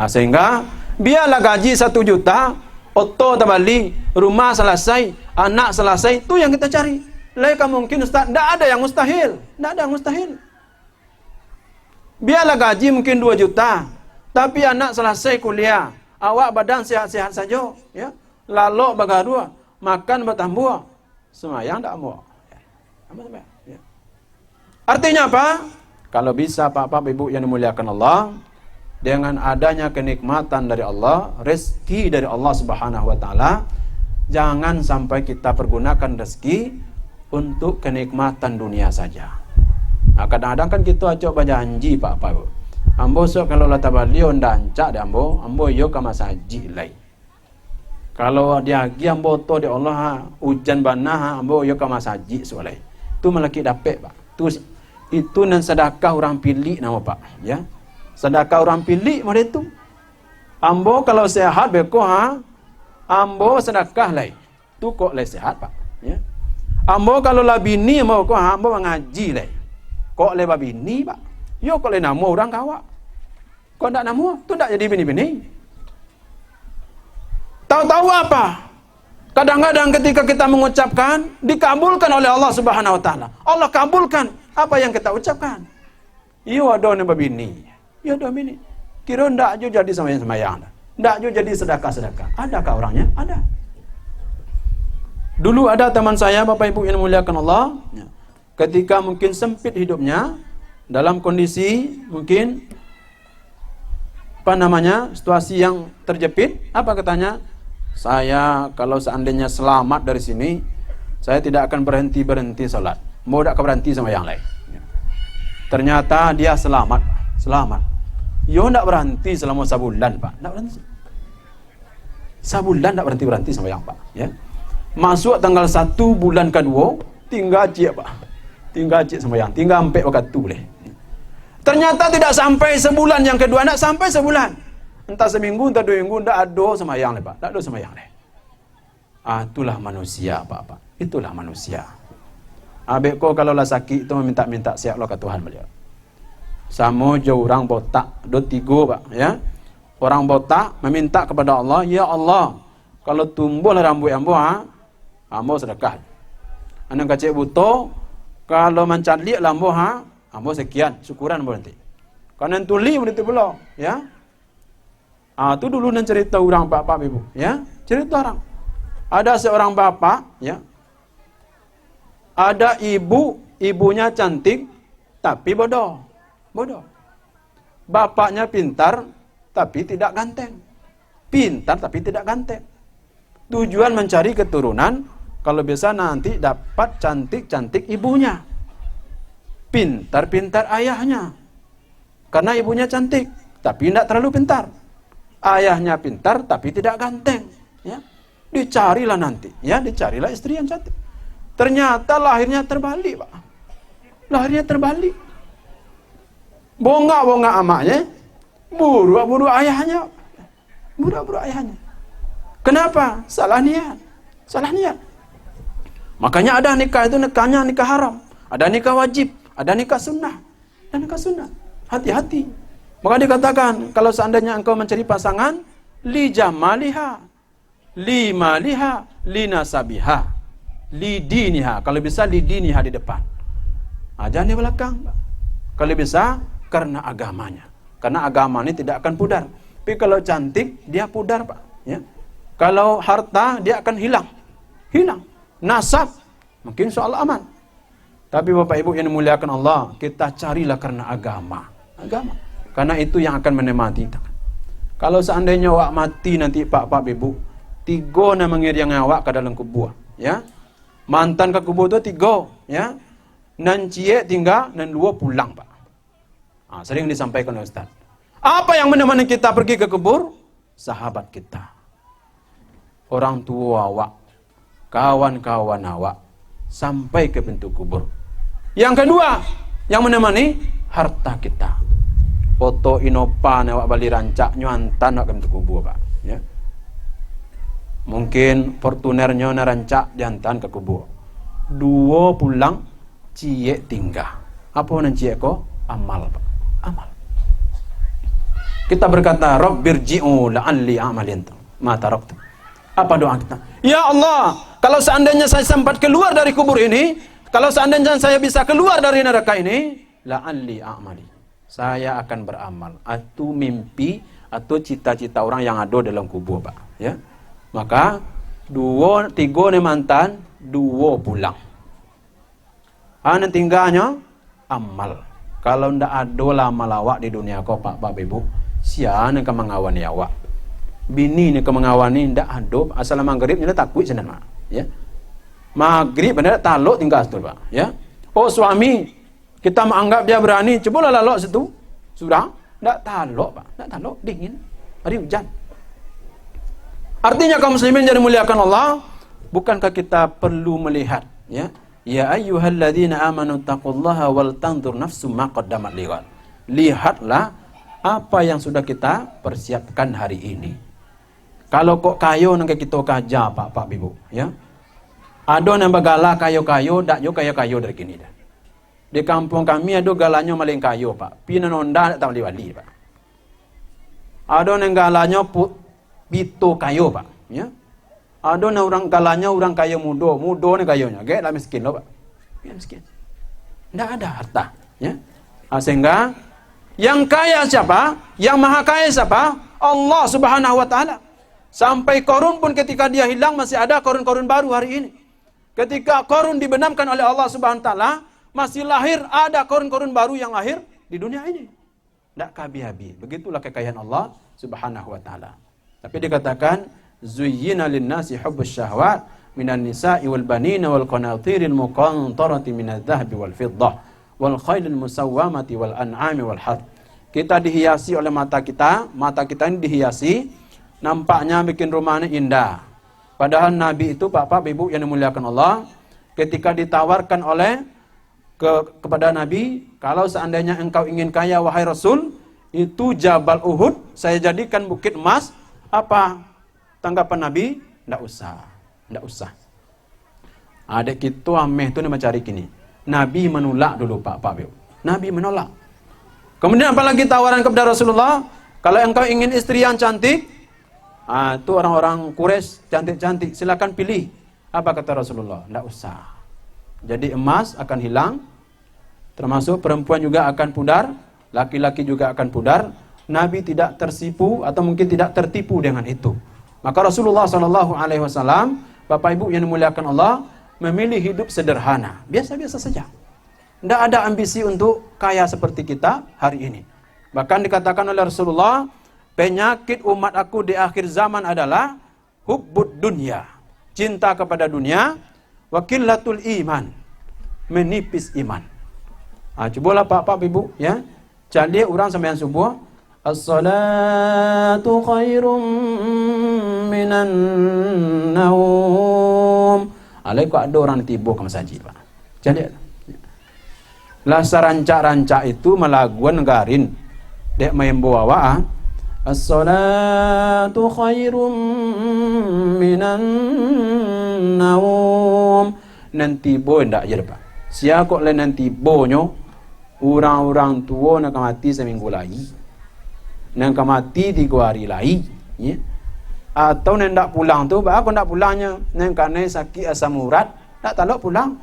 Sehingga biarlah gaji 1 juta, oto terbalik, rumah selesai, anak selesai, itu yang kita cari. Lain mungkin Ustaz, tidak ada yang mustahil, tidak ada yang mustahil. Biarlah gaji mungkin 2 juta, tapi anak selesai kuliah, awak badan sehat-sehat saja, ya. Lalu bagadua, makan bertambah, semayang tak mau. Ya. Artinya apa? Kalau bisa Bapak Ibu yang dimuliakan Allah, dengan adanya kenikmatan dari Allah, rezeki dari Allah Subhanahu wa taala, jangan sampai kita pergunakan rezeki untuk kenikmatan dunia saja. Kadang-kadang kan kita acok berjanji Pak Ibu. Ambo so kalau lata balion dancak de ambo yo ka masaji lai. Kalau dia gi ambo to de Allah hujan banah ambo yo ka masaji solai. Tu malaki dapat Pak. Itu nan sedekah orang pilih nama Pak, ya. Sedekah orang pilih model itu. Ambo kalau sehat beko ambo sedekah lai. Tu kok lai sehat Pak, ya. Ambo kalau lah bini mau ko ambo ngaji lai. Kok le bini Pak? Yo kok le nama orang kawak. Kok ndak nama? Tu ndak jadi bini-bini. Tahu-tahu apa? Kadang-kadang ketika kita mengucapkan dikabulkan oleh Allah Subhanahu wa taala. Allah kabulkan apa yang kita ucapkan. Yo ada ne bini. Yo ada bini. Kira ndak jo jadi sembahyang. Ndak jo jadi sedekah-sedekah. Adakah orangnya? Ada. Dulu ada teman saya Bapak Ibu yang dimuliakan Allah, ketika mungkin sempit hidupnya, dalam kondisi mungkin situasi yang terjepit, apa katanya? Saya kalau seandainya selamat dari sini, saya tidak akan berhenti salat. Mau tak berhenti sama yang lain. Ternyata dia selamat. Yo ndak berhenti selama sebulan, Pak. Ndak berhenti. Sebulan ndak berhenti sembahyang, Pak, ya. Masuk tanggal 1 bulan kedua, tinggal cik, Pak. Tinggal cik sembahyang, tinggal empek waktu boleh. Ternyata tidak sampai sebulan yang kedua, ndak sampai sebulan. Entah seminggu, entah 2 minggu, ndak ada sembahyang le, Pak. Ndak ada sembahyang le. Itulah manusia, Pak. Itulah manusia. Abek ko kalau lah sakit tu minta siap lo ke Tuhan beliau. Sama je orang botak, 2-3, Pak, ya. Orang botak meminta kepada Allah, ya Allah, kalau tumbuhlah rambut ambo, ambo sedekah. Anak kecil buto, kalau mencatlik lambo, ambo sekian, syukuran ambo nanti. Kalau tuli begitu pula, ya. Tu dulu nan cerita orang bapak ibu, ya. Cerita orang. Ada seorang bapak, ya. Ada ibunya cantik tapi bodoh. Bapaknya pintar tapi tidak ganteng. Pintar tapi tidak ganteng. Tujuan mencari keturunan, kalau bisa nanti dapat cantik-cantik ibunya. Pintar-pintar ayahnya. Karena ibunya cantik tapi tidak terlalu pintar. Ayahnya pintar tapi tidak ganteng, ya. Dicarilah nanti, ya, dicarilah istri yang cantik. Ternyata lahirnya terbalik, Pak. Lahirnya terbalik. Bonga amaknya, buru ayahnya. Buru ayahnya. Kenapa? Salah niat. Makanya ada nikah itu nikahnya nikah haram. Ada nikah wajib, ada nikah sunnah. Hati-hati. Maka dikatakan, kalau seandainya engkau mencari pasangan, li jamaliha, li maliha, li nasabiha, li diniha. Kalau bisa li diniha di depan. Jangan di belakang. Kalau bisa karena agamanya. Karena agama ini tidak akan pudar. Tapi kalau cantik, dia pudar, Pak, ya. Kalau harta, dia akan hilang. Nasab, mungkin soal aman. Tapi Bapak Ibu yang dimuliakan Allah, kita carilah karena agama. Karena itu yang akan menemani kita. Kalau seandainya awak mati nanti, Pak Ibu, 3 na mengiring awak ke dalam kubur, ya. Mantan ke kubur itu 3, ya. Nan cie tinggal, nan 2 pulang, Pak. Sering disampaikan oleh Ustaz. Apa yang menemani kita pergi ke kubur? Sahabat kita, orang tua awak, kawan-kawan awak, sampai ke pintu kubur. Yang kedua, yang menemani harta kita. Foto inopan awak bali rancak nyuantan awak ke pintu kubur, Pak, ya. Mungkin Fortunernya na rancak diantan ke kubur. 2 pulang, cie tinggal. Apa nan cie ko? Amal, Pak. Amal. Kita berkata, Rabbirji'u la'alli a'malin ma taraktu. Apa doa kita? Ya Allah, kalau seandainya saya sempat keluar dari kubur ini, kalau seandainya saya bisa keluar dari neraka ini, la'alli a'mali, saya akan beramal. Atau mimpi atau cita-cita orang yang ada dalam kubur, Pak, ya. Maka 3 ni mantan, 2 pulang. Yang tinggalnya amal. Kalau ndak ada lama lawak di dunia kau, Pak Ibu, siapa yang mengawani awak? Bini ni mengawani ndak ada. Asal maghrib ni takut senan, Mak, ya. Maghrib benar taluk tinggal situ, Pak, ya. Oh suami, kita menganggap dia berani, cobalah lalok situ. Sudah, ndak taluk, Pak. Ndak taluk, dingin. Hari hujan. Artinya kaum muslimin yang dimuliakan Allah, bukankah kita perlu melihat, ya? Ya ayyuhalladzina amanu taqullaha wal tanzur nafsum ma qaddamat lighad. Lihatlah apa yang sudah kita persiapkan hari ini. Kalau kok kayo nang kita kaja, Pak Ibu, ya. Ada nang bagala kayo-kayo, dak yo kayo-kayo dari kini dah. Di kampung kami ada galanya maling kayo, Pak. Pina nonda tak wali, Pak. Ada nang galanya pito kayo, Pak, ya. Ada orang galanya orang kaya mudo ni kayonya, gak lah miskin loh, Pak. Ya, miskin. Tidak ada harta, ya. Sehingga yang kaya siapa? Yang maha kaya siapa? Allah Subhanahu wa taala. Sampai Qarun pun ketika dia hilang masih ada Qarun baru hari ini. Ketika Qarun dibenamkan oleh Allah Subhanahu wa taala, masih lahir ada Qarun baru yang lahir di dunia ini. Tidak habis-habis. Begitulah kekayaan Allah Subhanahu wa taala. Tapi dikatakan zuyyina lin-nasi hubbus syahwat minan nisa'i wal banina wal qanatiril muqantarati minadh-dhahabi wal fiddah wal khailil musawwamati wal an'ami wal harth. Kita dihiasi oleh mata kita ini dihiasi, nampaknya bikin rumahnya indah. Padahal Nabi itu, Bapak Ibu yang dimuliakan Allah, ketika ditawarkan kepada Nabi, kalau seandainya engkau ingin kaya wahai Rasul, itu Jabal Uhud saya jadikan bukit emas. Apa tanggapan Nabi? Nggak usah. Adik kita ameh itu mencari kini. Nabi menolak dulu Pak Ibu. Nabi menolak. Kemudian apalagi tawaran kepada Rasulullah, kalau engkau ingin istri yang cantik, itu orang-orang Quraisy cantik-cantik, silakan pilih. Apa kata Rasulullah? Nggak usah. Jadi emas akan hilang, termasuk perempuan juga akan pudar, laki-laki juga akan pudar. Nabi tidak tersipu atau mungkin tidak tertipu dengan itu. Maka Rasulullah SAW, Bapak Ibu yang dimuliakan Allah, memilih hidup sederhana, biasa-biasa saja. Tidak ada ambisi untuk kaya seperti kita hari ini. Bahkan dikatakan oleh Rasulullah, penyakit umat aku di akhir zaman adalah hubbud dunya, cinta kepada dunia, wa qillatul iman, menipis iman. Cobalah Pak Ibu ya, jadi orang sembahyang subuh, as-salatu khairum minan naum. Kok ada orang tiba ke masjid Pak. Jadi lah sarancak-rancak itu melaguan garin dek main bawa as-salatu khairum minan naum. Nanti bo ndak je Pak. Sia kok le nanti bonyo orang-orang tua nak mati seminggu lagi. Nak mati 3 hari lagi, ya. Atau nak pulang tu, aku nak pulangnya nang kane sakit asam urat, nak talok pulang.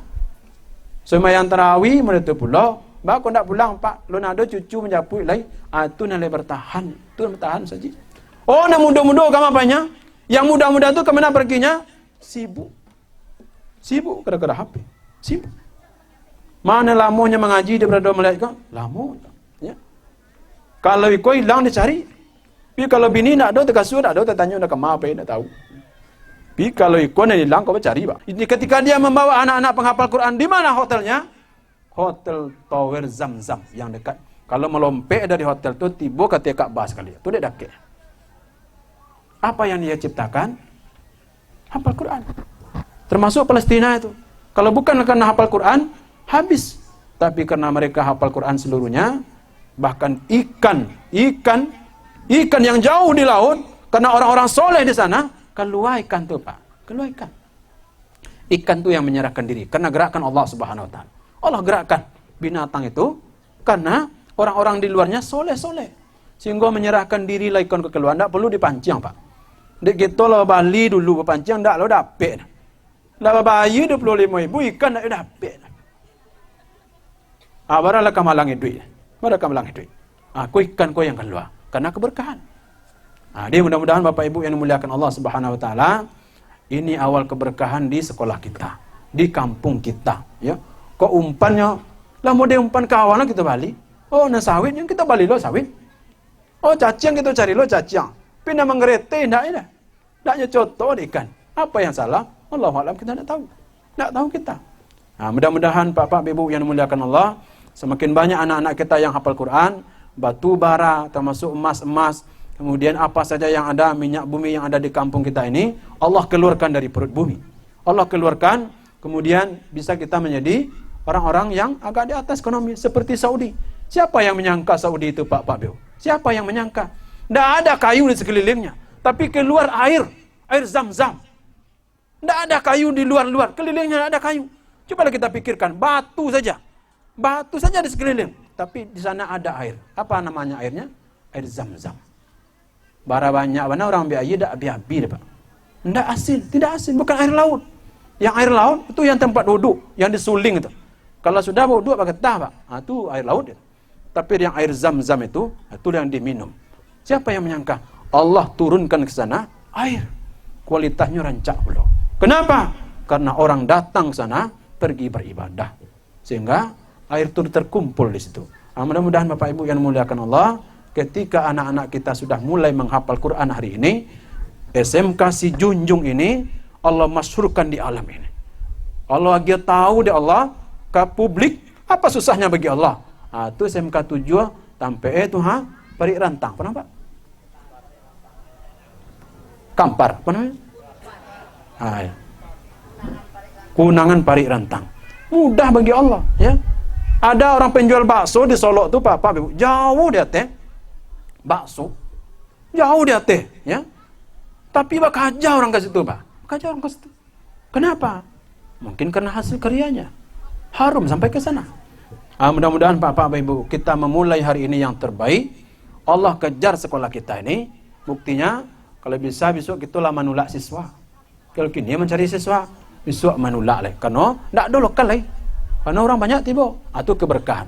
Sembahyang tarawih mereka pulang, aku nak pulang Pak, lu nak ada cucu menjapui lagi, tu nak bertahan, tu bertahan saja. Oh, nak muda-muda kamu apanya? Yang muda-muda tu kemana perginya? Sibuk gara-gara HP, sibuk. Mana lamanya mengaji daripada melihat kau? Lama, ya. Kalau kau hilang dicari. Tapi kalau bini nak ada terkasut, nak ada tertanya nak kemana apa nak tahu. Tapi kalau ikon yang hilang kau cari Pak. Ini ketika dia membawa anak-anak penghafal Quran, di mana hotelnya? Hotel Tower Zam-Zam yang dekat. Kalau melompek dari hotel tu tiba ke Ka'bah sekali. Tu dia dakik. Apa yang dia ciptakan? Hafal Quran. Termasuk Palestina itu. Kalau bukan karena hafal Quran, habis. Tapi karena mereka hafal Quran seluruhnya, bahkan ikan yang jauh di laut, karena orang-orang soleh di sana, keluar ikan tu Pak, keluar ikan. Ikan tu yang menyerahkan diri, karena gerakan Allah Subhanahu Wa Taala. Allah gerakkan binatang itu, karena orang-orang di luarnya soleh-soleh, sehingga menyerahkan diri lah ikan ke keluar. Tak perlu dipancing Pak. Dek kita lah Bali dulu berpancing, tak lo dapet. Lah bayi 25.000 ikan tak dapet. Baralah kamalangi duit. Aku ikan kau yang keluar. Karena keberkahan. Dia mudah-mudahan Bapak Ibu yang dimuliakan Allah Subhanahu Wa Taala, ini awal keberkahan di sekolah kita, di kampung kita. Ya, kok umpannya, lah mau dia umpan kawan kita balik. Oh, na sawit yang kita balik lo sawit. Oh, cacing kita cari lo cacing. Pindah mengerete ndak ada. Ndaknya contoh ikan. Apa yang salah? Allahu a'lam, kita tidak tahu. Tidak tahu kita. Mudah-mudahan Bapak Ibu yang dimuliakan Allah, semakin banyak anak-anak kita yang hafal Quran, batu bara, termasuk emas-emas, kemudian apa saja yang ada, minyak bumi yang ada di kampung kita ini, Allah keluarkan dari perut bumi. Allah keluarkan, kemudian bisa kita menjadi orang-orang yang agak di atas ekonomi, seperti Saudi. Siapa yang menyangka Saudi itu Pak Biu? Siapa yang menyangka? Tidak ada kayu di sekelilingnya, tapi keluar air Zam-Zam. Tidak ada kayu di luar-luar, kelilingnya tidak ada kayu. Cobalah kita pikirkan, batu saja di sekeliling. Tapi di sana ada air. Apa namanya airnya? Air Zam-Zam. Bara banyak mana orang biaya tak biabi Pak. Tidak asin, bukan air laut. Yang air laut itu yang tempat duduk, yang disuling itu. Kalau sudah mau duduk pakai tah Pak. Itu air laut itu. Tapi yang air Zam-Zam itu yang diminum. Siapa yang menyangka Allah turunkan ke sana air, kualitasnya rancak pula. Kenapa? Karena orang datang ke sana pergi beribadah, sehingga air itu terkumpul di situ. Mudah-mudahan Bapak Ibu yang dimuliakan Allah, ketika anak-anak kita sudah mulai menghafal Quran hari ini, SMK Si Junjung ini Allah masyhurkan di alam ini. Allah lagi tahu di Allah ke publik Apa susahnya bagi Allah? Itu SMK 7 sampai itu Parit Rantang. Apa nama, Pak? Kampar. Apa namanya? Ya. Kunangan Parit Rantang. Mudah bagi Allah, ya. Ada orang penjual bakso di Solo tuh, Pak, Ibu, jauh dia teh. Bakso. Jauh dia teh, ya. Tapi Pak kaja orang ke situ, Pak. Kaja orang ke situ. Kenapa? Mungkin karena hasil karyanya. Harum sampai ke sana. Mudah-mudahan Bapak Ibu kita memulai hari ini yang terbaik. Allah kejar sekolah kita ini. Buktinya kalau bisa besok gitulah menolak siswa. Kalau kini mencari siswa, besok menolak leh. Karena tidak ada lokal leh. Karena orang banyak tiba. Itu keberkahan.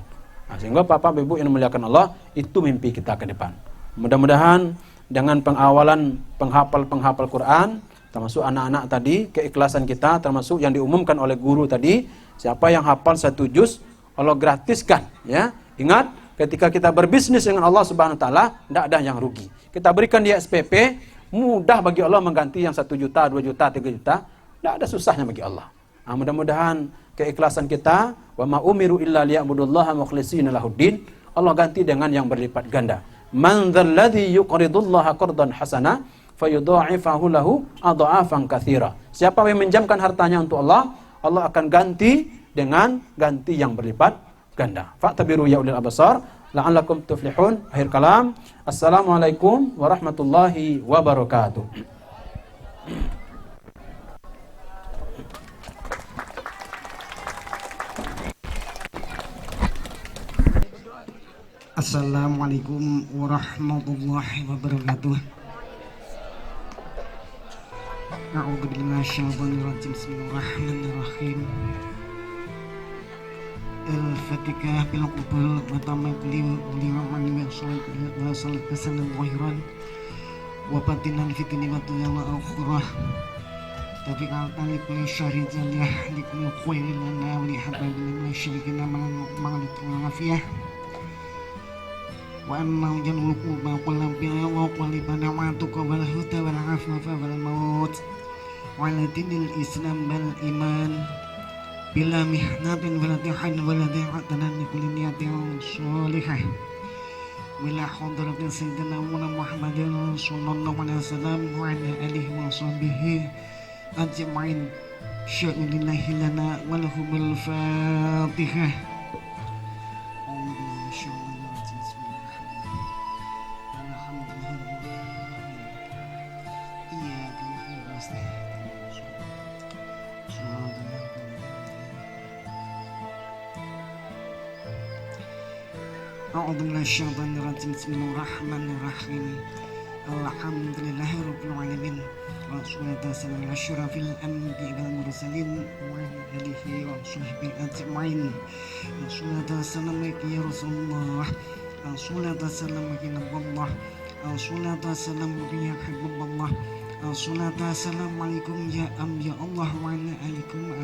Sehingga Bapak Ibu yang memuliakan Allah, itu mimpi kita ke depan. Mudah-mudahan dengan pengawalan penghafal Quran, termasuk anak-anak tadi, keikhlasan kita, termasuk yang diumumkan oleh guru tadi, siapa yang hafal 1 juz, Allah gratiskan, ya. Ingat, ketika kita berbisnis dengan Allah Subhanahu wa taala, tidak ada yang rugi. Kita berikan dia SPP, mudah bagi Allah mengganti yang 1 juta, 2 juta, 3 juta, tidak ada susahnya bagi Allah. Mudah-mudahan keikhlasan kita, wa ma umiru illa liya'budullaha mukhlishina lahuddin, Allah ganti dengan yang berlipat ganda. Man dzalladzi yuqridullaha qardan hasana fayudha'ifahu lahu adha'afan katsira. Siapa yang menjamkan hartanya untuk Allah, Allah akan ganti dengan ganti yang berlipat ganda. Fa'tabiru ya ulil absar la'allakum tuflihun. Akhir kalam. Assalamualaikum warahmatullahi wabarakatuh. Assalamualaikum warahmatullahi wabarakatuh. A'udzu billahi minasyaitonir rajim. Bismillahirrahmanirrahim. Al-Fatihah bil qubul wa tamakli wa man yasal wa salat kasalan zahiran wa batinan fitni wa tuyala akhirah. Tapi kali kulli syahri jaliyah likul khairin lana wa li hababil musyrikin man afiyah. Wa anna janul quba qul bi'a wa qul banawatu qabla huda wal afafa wal maut wa latinil islam bal iman bila mihnatin wala tihan wala ti'atanan kulli niyatin sholihah wala hadratin sayyidina Muhammadin sallallahu alaihi wasallam wa ala alihi wa sahbihi ajma'in sya'ulillahi lana wa lahumul fatihah. A'udzu minasyaitonir rajim. Bismillahirrahmanirrahim. Alhamdulillahirabbil alamin. Wassalatu wassalamu ala asyrafil anbiya'i wal mursalin wa ala alihi wa sahbihi ajma'in. Wassalatu wassalamu alayka ya Rasulullah. Wassalatu wassalamu ala nabiyyillah. Wassalatu wassalamu ya habiballah. Wassalatu wassalamu alaikum ya anbiya Allah wa ala alikum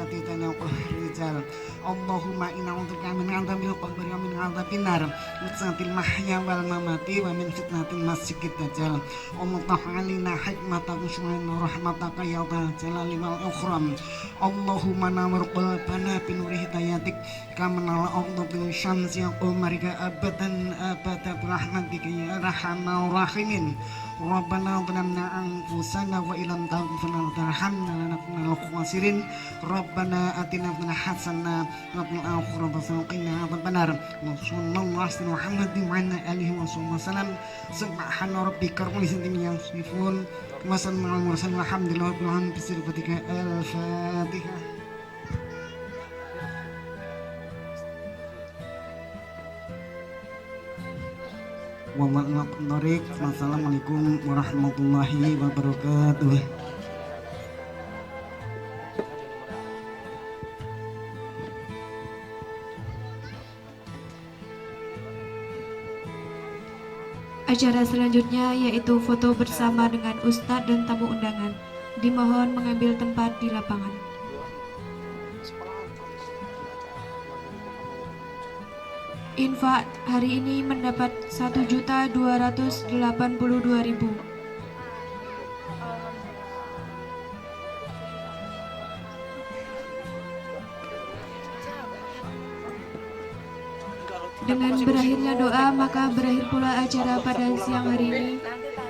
atitana rijal. Allahumma inna a'udzubika min 'adzabil qabri wa min 'adzabin nar wa fitnatil mahya wal mamati wa min fitnatil masiihid dajjal. Allahumma alina hikmataka wa rahmataka ya dzal jalali wal ikram. Allahumma nawwir qalbana bi nuri hidayatik kama nala bil syamsi wal qamari abadan abada bi rahmatika ya arhamar rahimin. Rabbana zalamna anfusana wa illam taghfir lana wa tarhamna lanakunanna minal khasirin. Rabbana atina fid dunya hasanah wa fil akhirati hasanah wa qina adzabannar. Wa sallallahu ala Muhammadin wa ala alihi wa sallam. Subhana rabbika rabbil izzati amma yasifun wa salamun alal mursalin walhamdulillahi rabbil alamin. Bismillahirrahmanirrahim. Al-Fatihah. Wassalamualaikum warahmatullahi wabarakatuh. Acara selanjutnya yaitu foto bersama dengan Ustadz dan tamu undangan. Dimohon mengambil tempat di lapangan. Infak hari ini mendapat 1.282.000. Dengan berakhirnya doa, maka berakhir pula acara pada siang hari ini.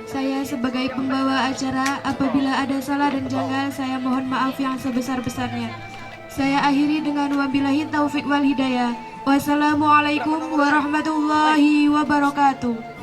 Saya sebagai pembawa acara, apabila ada salah dan janggal, saya mohon maaf yang sebesar-besarnya. Saya akhiri dengan wabillahi taufik wal hidayah. Wassalamualaikum warahmatullahi wabarakatuh.